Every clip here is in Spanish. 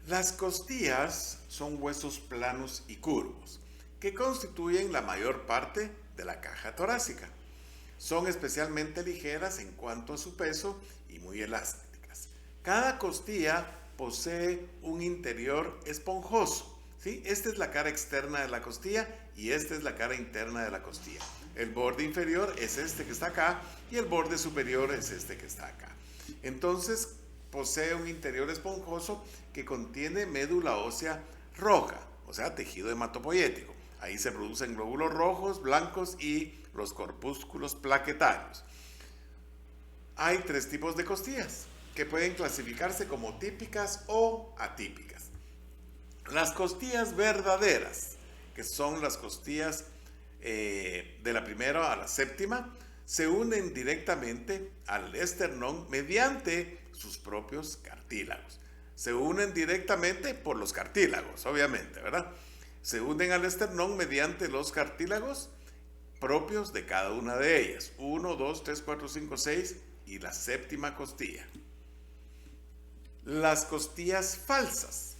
Las costillas son huesos planos y curvos que constituyen la mayor parte de la caja torácica. Son especialmente ligeras en cuanto a su peso y muy elásticas. Cada costilla posee un interior esponjoso, ¿sí? Esta es la cara externa de la costilla y esta es la cara interna de la costilla. El borde inferior es este que está acá y el borde superior es este que está acá. Entonces, posee un interior esponjoso que contiene médula ósea roja, o sea, tejido hematopoyético. Ahí se producen glóbulos rojos, blancos y los corpúsculos plaquetarios. Hay tres tipos de costillas que pueden clasificarse como típicas o atípicas. Las costillas verdaderas, que son las costillas de la primera a la séptima, se unen directamente al esternón mediante sus propios cartílagos. Se unen directamente por los cartílagos, obviamente, ¿verdad? Se unen al esternón mediante los cartílagos propios de cada una de ellas. 1, 2, 3, 4, 5, 6 y la séptima costilla. Las costillas falsas,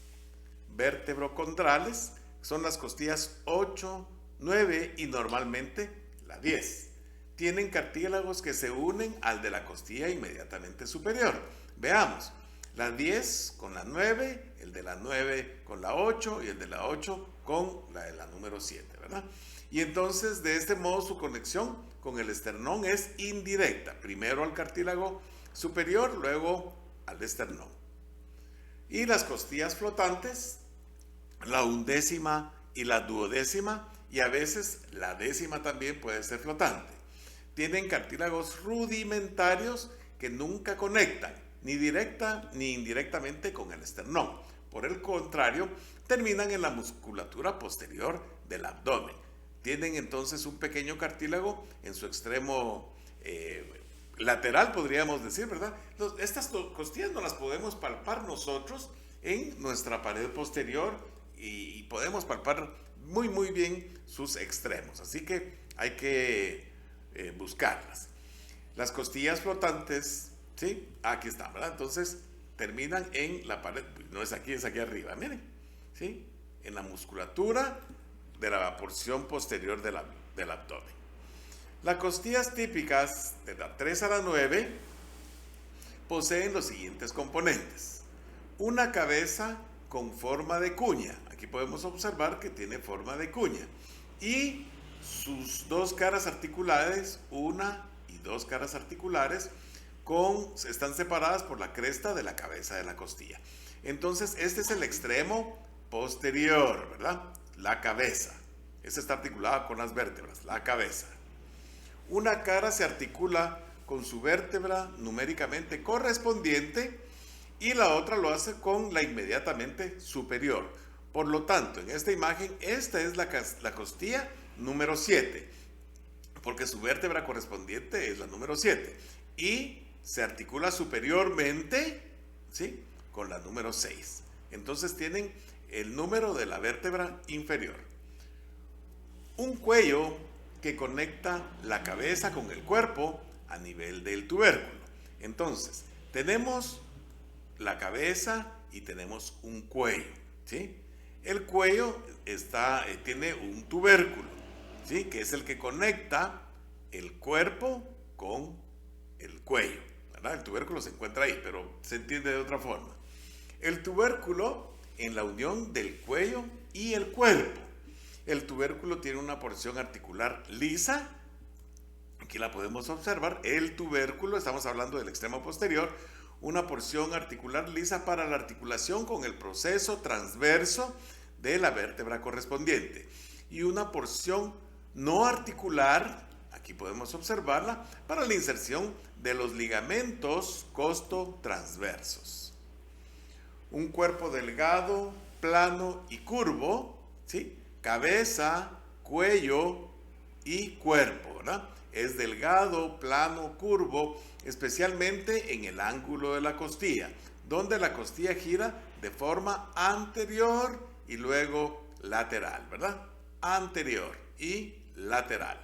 vértebrocondrales, son las costillas 8, 9 y normalmente la 10. Tienen cartílagos que se unen al de la costilla inmediatamente superior. Veamos, la 10 con la 9, el de la 9 con la 8 y el de la 8 con la de la número 7, ¿verdad? Y entonces de este modo su conexión con el esternón es indirecta. Primero al cartílago superior, luego al esternón. Y las costillas flotantes, la undécima y la duodécima, y a veces la décima también puede ser flotante. Tienen cartílagos rudimentarios que nunca conectan, ni directa ni indirectamente con el esternón. Por el contrario, terminan en la musculatura posterior del abdomen. Tienen entonces un pequeño cartílago en su extremo lateral, podríamos decir, ¿verdad? Estas costillas no las podemos palpar nosotros en nuestra pared posterior y podemos palpar muy bien sus extremos. Así que hay que buscarlas. Las costillas flotantes, ¿sí? Aquí están, ¿verdad? Entonces terminan en la pared, no es aquí, es aquí arriba, miren, ¿sí? En la musculatura de la porción posterior del abdomen. Las costillas típicas de la 3 a la 9 poseen los siguientes componentes. Una cabeza con forma de cuña. Aquí podemos observar que tiene forma de cuña. Y sus dos caras articulares, una y dos caras articulares, están separadas por la cresta de la cabeza de la costilla. Entonces, este es el extremo posterior, ¿verdad? La cabeza. Esta está articulada con las vértebras, la cabeza. Una cara se articula con su vértebra numéricamente correspondiente y la otra lo hace con la inmediatamente superior. Por lo tanto, en esta imagen, esta es la costilla número 7, porque su vértebra correspondiente es la número 7 y se articula superiormente, ¿sí?, con la número 6. Entonces tienen el número de la vértebra inferior. Un cuello que conecta la cabeza con el cuerpo a nivel del tubérculo. Entonces, tenemos la cabeza y tenemos un cuello, ¿sí? El cuello tiene un tubérculo, ¿sí?, que es el que conecta el cuerpo con el cuello, ¿verdad? El tubérculo se encuentra ahí, pero se entiende de otra forma. El tubérculo en la unión del cuello y el cuerpo. El tubérculo tiene una porción articular lisa. Aquí la podemos observar. El tubérculo, estamos hablando del extremo posterior, una porción articular lisa para la articulación con el proceso transverso de la vértebra correspondiente. Y una porción no articular, aquí podemos observarla, para la inserción de los ligamentos costotransversos. Un cuerpo delgado, plano y curvo, ¿sí?, cabeza, cuello y cuerpo, ¿verdad? Es delgado, plano, curvo, especialmente en el ángulo de la costilla, donde la costilla gira de forma anterior y luego lateral, ¿verdad? Anterior y lateral.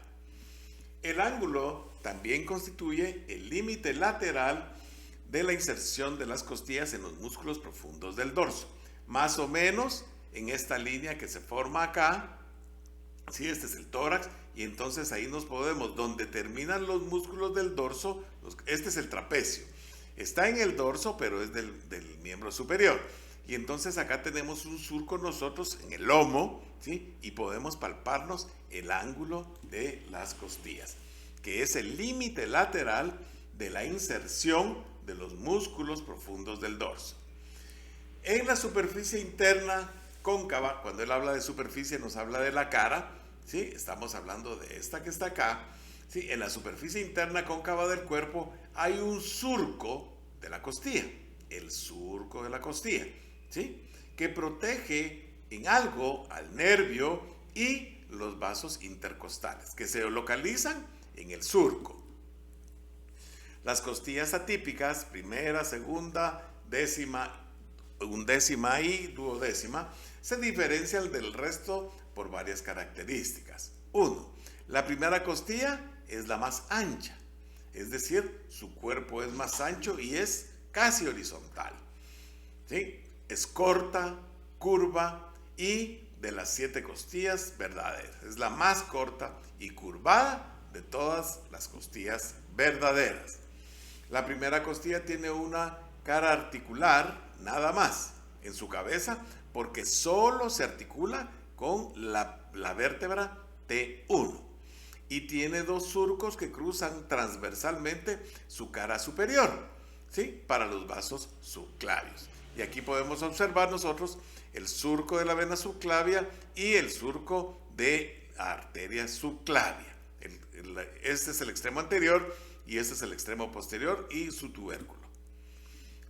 El ángulo también constituye el límite lateral de la inserción de las costillas en los músculos profundos del dorso. más o menos en esta línea que se forma acá. Sí, este es el tórax, y entonces ahí nos podemos, donde terminan los músculos del dorso, este es el trapecio, está en el dorso, pero es del miembro superior. Y entonces acá tenemos un surco nosotros en el lomo, ¿sí? Y podemos palparnos el ángulo de las costillas, que es el límite lateral de la inserción de los músculos profundos del dorso. En la superficie interna cóncava, cuando él habla de superficie nos habla de la cara, ¿sí? Estamos hablando de esta que está acá, ¿sí? En la superficie interna cóncava del cuerpo hay un surco de la costilla, el surco de la costilla, ¿sí? Que protege en algo al nervio y los vasos intercostales, que se localizan en el surco. Las costillas atípicas, primera, segunda, décima, undécima y duodécima, se diferencian del resto por varias características. 1. La primera costilla es la más ancha, es decir, su cuerpo es más ancho y es casi horizontal, ¿sí? Es corta, curva y de las 7 costillas verdaderas, es la más corta y curvada de todas las costillas verdaderas. La primera costilla tiene una cara articular, nada más, en su cabeza, porque solo se articula con la vértebra T1 y tiene 2 surcos que cruzan transversalmente su cara superior, ¿sí? Para los vasos subclavios. Y aquí podemos observar nosotros el surco de la vena subclavia y el surco de la arteria subclavia. Este es el extremo anterior y este es el extremo posterior y su tubérculo.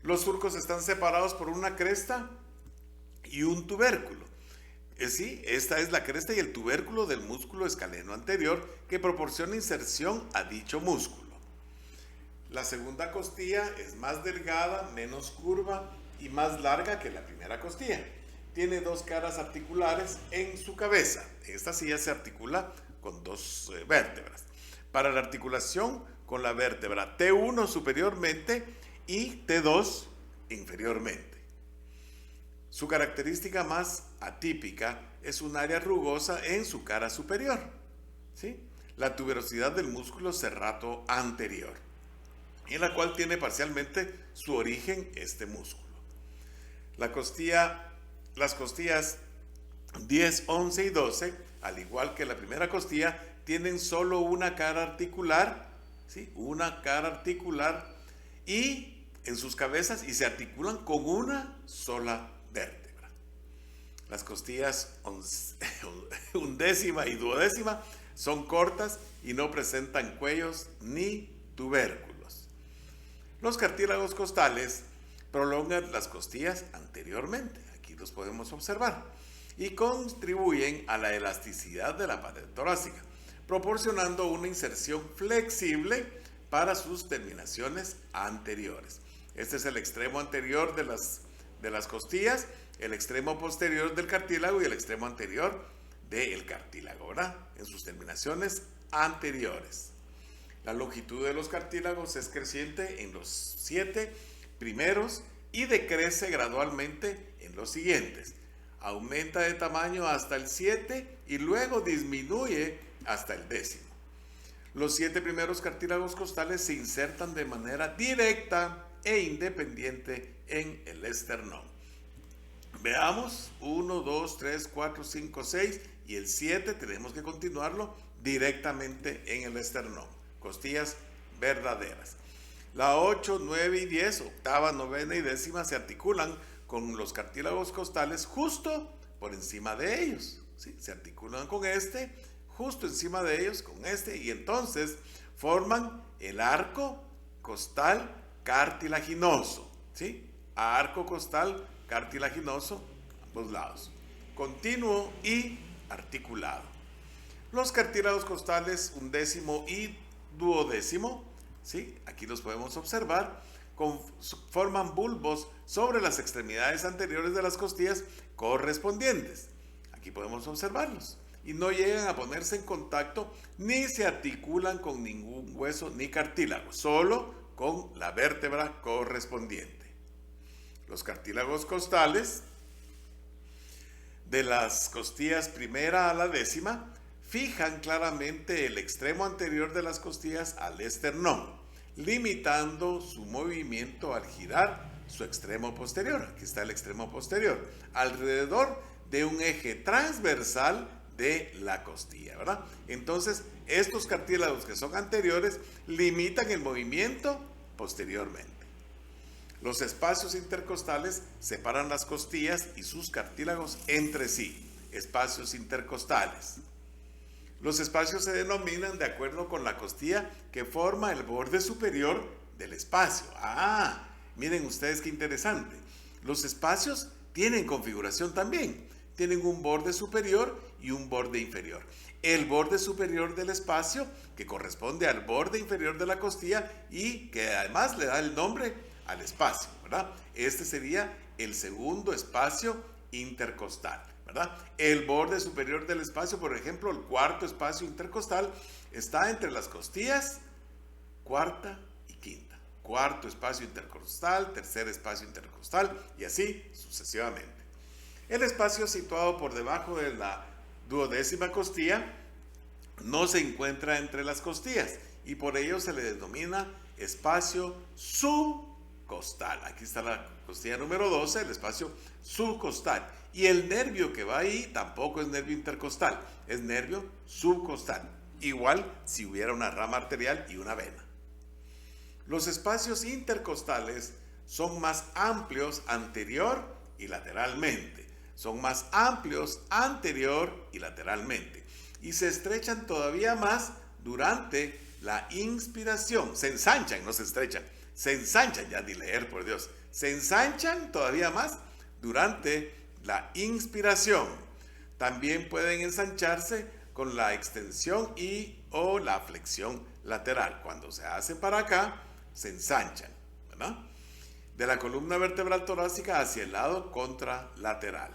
Los surcos están separados por una cresta y un tubérculo. Sí, esta es la cresta y el tubérculo del músculo escaleno anterior que proporciona inserción a dicho músculo. La segunda costilla es más delgada, menos curva y más larga que la primera costilla. Tiene 2 caras articulares en su cabeza. Esta silla se articula con 2 vértebras. Para la articulación con la vértebra T1 superiormente y T2 inferiormente. Su característica más atípica es un área rugosa en su cara superior, ¿sí? La tuberosidad del músculo serrato anterior, en la cual tiene parcialmente su origen este músculo. Las costillas 10, 11 y 12, al igual que la primera costilla, tienen solo una cara articular, ¿sí? Una cara articular y en sus cabezas y se articulan con una sola vértebra. Las costillas undécima y duodécima son cortas y no presentan cuellos ni tubérculos. Los cartílagos costales prolongan las costillas anteriormente, aquí los podemos observar, y contribuyen a la elasticidad de la pared torácica, proporcionando una inserción flexible para sus terminaciones anteriores. Este es el extremo anterior de las costillas, el extremo posterior del cartílago y el extremo anterior del cartílago, ¿verdad? En sus terminaciones anteriores. La longitud de los cartílagos es creciente en los 7 primeros y decrece gradualmente en los siguientes. Aumenta de tamaño hasta el 7 y luego disminuye hasta el 10º. Los 7 primeros cartílagos costales se insertan de manera directa e independiente en el esternón. Veamos, 1, 2, 3, 4, 5, 6 y el 7 tenemos que continuarlo directamente en el esternón. Costillas verdaderas. La 8, 9 y 10, octava, novena y décima se articulan con los cartílagos costales justo por encima de ellos, ¿sí? Se articulan con este, justo encima de ellos, con este, y entonces forman el arco costal cartilaginoso, ¿sí? Arco costal cartilaginoso, ambos lados, continuo y articulado. Los cartílagos costales undécimo y duodécimo, ¿sí? Aquí los podemos observar, forman bulbos sobre las extremidades anteriores de las costillas correspondientes. Aquí podemos observarlos. Y no llegan a ponerse en contacto ni se articulan con ningún hueso ni cartílago, solo con la vértebra correspondiente. Los cartílagos costales de las costillas primera a la décima fijan claramente el extremo anterior de las costillas al esternón, limitando su movimiento al girar su extremo posterior. Aquí está el extremo posterior, alrededor de un eje transversal de la costilla, ¿verdad? Entonces, estos cartílagos que son anteriores limitan el movimiento posteriormente. Los espacios intercostales separan las costillas y sus cartílagos entre sí, espacios intercostales. Los espacios se denominan de acuerdo con la costilla que forma el borde superior del espacio. Miren ustedes qué interesante. Los espacios tienen configuración también. Tienen un borde superior y un borde inferior. El borde superior del espacio, que corresponde al borde inferior de la costilla y que además le da el nombre al espacio, ¿verdad? Este sería el segundo espacio intercostal, ¿verdad? El borde superior del espacio, por ejemplo, el cuarto espacio intercostal, está entre las costillas cuarta y quinta. Cuarto espacio intercostal, tercer espacio intercostal y así sucesivamente. El espacio situado por debajo de la duodécima costilla no se encuentra entre las costillas y por ello se le denomina espacio subcostal. Aquí está la costilla número 12, el espacio subcostal. Y el nervio que va ahí tampoco es nervio intercostal, es nervio subcostal. Igual si hubiera una rama arterial y una vena. Los espacios intercostales son más amplios anterior y lateralmente. Son más amplios anterior y lateralmente. Y se estrechan todavía más durante la inspiración. Se ensanchan, no se estrechan. Se ensanchan, ya di leer, por Dios. Se ensanchan todavía más durante la inspiración. También pueden ensancharse con la extensión y o la flexión lateral. Cuando se hacen para acá, se ensanchan, ¿verdad? De la columna vertebral torácica hacia el lado contralateral.